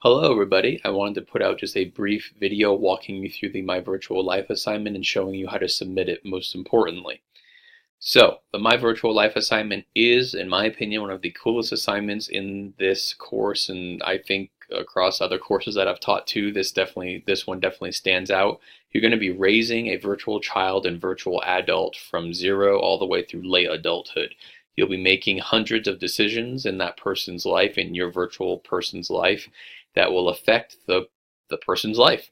Hello everybody, I wanted to put out just a brief video walking you through the My Virtual Life assignment and showing you how to submit it most importantly. So, the My Virtual Life assignment is, in my opinion, one of the coolest assignments in this course, and I think across other courses that I've taught too, this one definitely stands out. You're going to be raising a virtual child and virtual adult from 0 all the way through late adulthood. You'll be making hundreds of decisions in that person's life, in your virtual person's life, that will affect the person's life.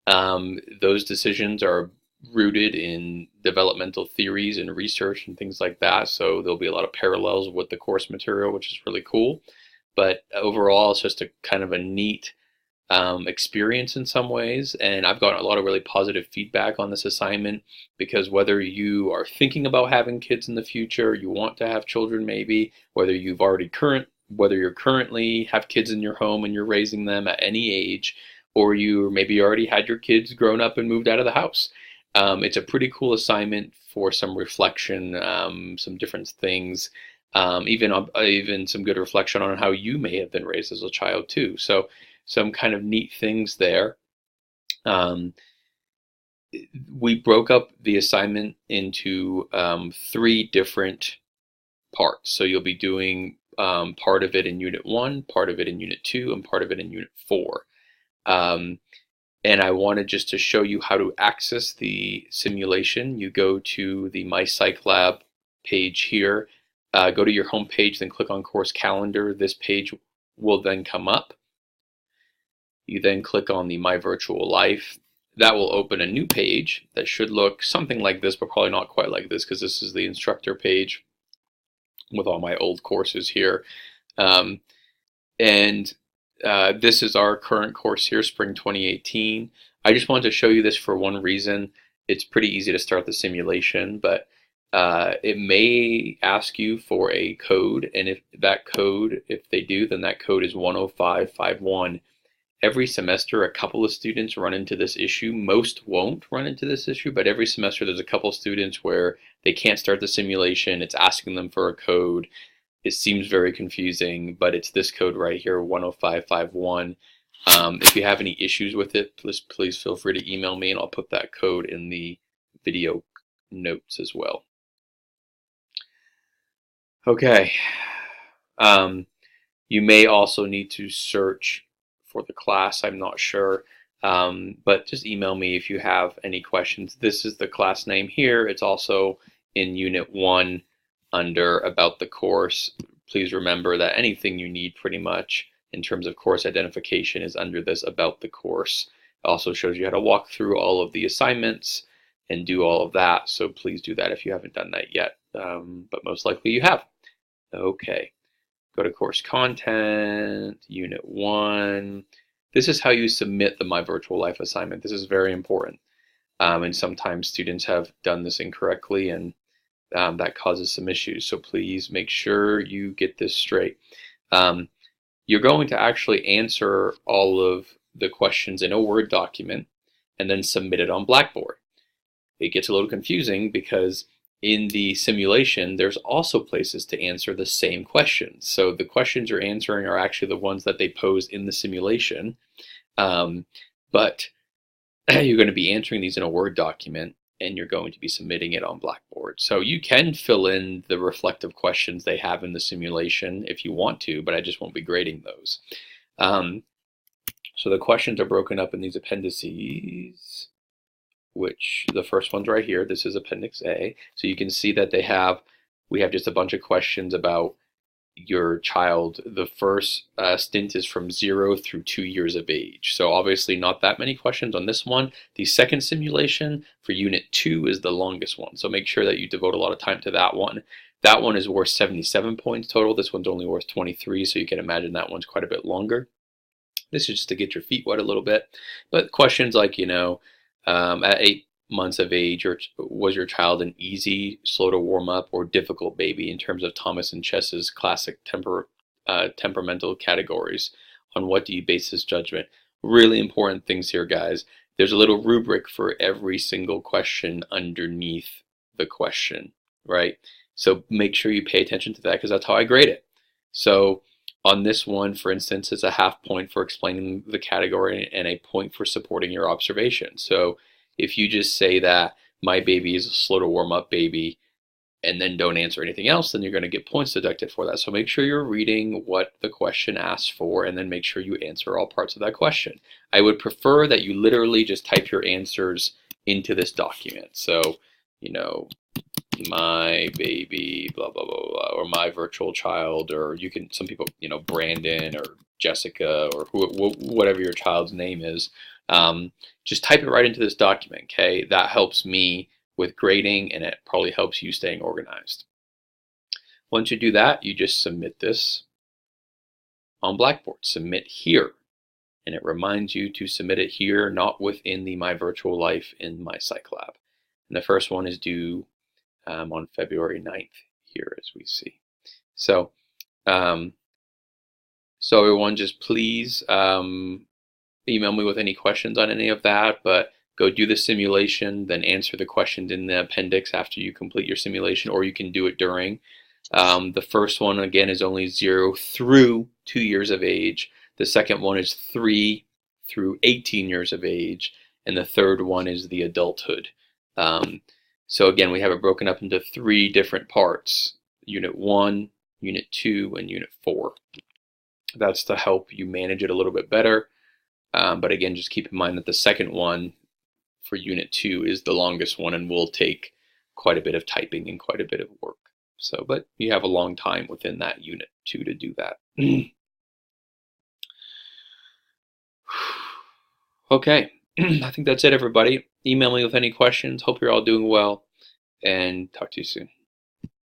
Those decisions are rooted in developmental theories and research and things like that, so there'll be a lot of parallels with the course material, which is really cool. But overall, it's just a kind of a neat experience in some ways, and I've gotten a lot of really positive feedback on this assignment, because whether you are thinking about having kids in the future, you want to have children maybe, whether you're currently have kids in your home and you're raising them at any age, or you maybe already had your kids grown up and moved out of the house. It's a pretty cool assignment for some reflection, some different things, even some good reflection on how you may have been raised as a child too. So some kind of neat things there. We broke up the assignment into 3 different parts. So you'll be doing part of it in Unit 1, part of it in Unit 2, and part of it in Unit 4. And I wanted just to show you how to access the simulation. You go to the My Psych Lab page here, go to your home page, then click on Course Calendar. This page will then come up. You then click on the My Virtual Life. That will open a new page that should look something like this, but probably not quite like this, because this is the instructor page with all my old courses here. This is our current course here, Spring 2018. I just wanted to show you this for one reason. It's pretty easy to start the simulation, but it may ask you for a code, and if they do, then that code is 10551. Every semester, a couple of students run into this issue. Most won't run into this issue, but every semester there's a couple of students where they can't start the simulation. It's asking them for a code. It seems very confusing, but it's this code right here, 10551. If you have any issues with it, please feel free to email me, and I'll put that code in the video notes as well. Okay. You may also need to search for the class, I'm not sure, but just email me if you have any questions. This is the class name here. It's also in Unit 1 under About the Course. Please remember that anything you need pretty much in terms of course identification is under this About the Course. It also shows you how to walk through all of the assignments and do all of that, so please do that if you haven't done that yet, but most likely you have. Okay. Go to Course Content, Unit 1. This is how you submit the My Virtual Life assignment. This is very important. And sometimes students have done this incorrectly, and that causes some issues. So please make sure you get this straight. You're going to actually answer all of the questions in a Word document and then submit it on Blackboard. It gets a little confusing because in the simulation, there's also places to answer the same questions. So the questions you're answering are actually the ones that they pose in the simulation, but you're going to be answering these in a Word document, and you're going to be submitting it on Blackboard. So you can fill in the reflective questions they have in the simulation if you want to, but I just won't be grading those. So the questions are broken up in these appendices, which the first one's right here. This is Appendix A. So you can see that we have just a bunch of questions about your child. The first stint is from 0 through 2 years of age. So obviously not that many questions on this one. The second simulation for Unit 2 is the longest one. So make sure that you devote a lot of time to that one. That one is worth 77 points total. This one's only worth 23, so you can imagine that one's quite a bit longer. This is just to get your feet wet a little bit. But questions like, at 8 months of age, was your child an easy, slow to warm up, or difficult baby in terms of Thomas and Chess's classic temperamental categories? On what do you base this judgment? Really important things here, guys. There's a little rubric for every single question underneath the question, right? So make sure you pay attention to that, because that's how I grade it. So On this one, for instance, it's a half point for explaining the category and a point for supporting your observation. So if you just say that my baby is a slow to warm up baby and then don't answer anything else, then you're going to get points deducted for that. So make sure you're reading what the question asks for and then make sure you answer all parts of that question. I would prefer that you literally just type your answers into this document. So, my baby, blah, blah, blah, blah, or my virtual child, or you can, some people, Brandon or Jessica or whatever your child's name is. Just type it right into this document, okay? That helps me with grading, and it probably helps you staying organized. Once you do that, you just submit this on Blackboard. Submit here. And it reminds you to submit it here, not within the My Virtual Life in My Psych Lab. And the first one is due on February 9th here, as we see. So, everyone, just please email me with any questions on any of that, but go do the simulation, then answer the questions in the appendix after you complete your simulation, or you can do it during. The first one, again, is only 0 through 2 years of age. The second one is 3 through 18 years of age. And the third one is the adulthood. So again, we have it broken up into 3 different parts: Unit 1, Unit 2, and Unit 4. That's to help you manage it a little bit better. But again, just keep in mind that the second one for Unit 2 is the longest one and will take quite a bit of typing and quite a bit of work. So, but you have a long time within that Unit 2 to do that. Okay, I think that's it, everybody. Email me with any questions. Hope you're all doing well, and talk to you soon.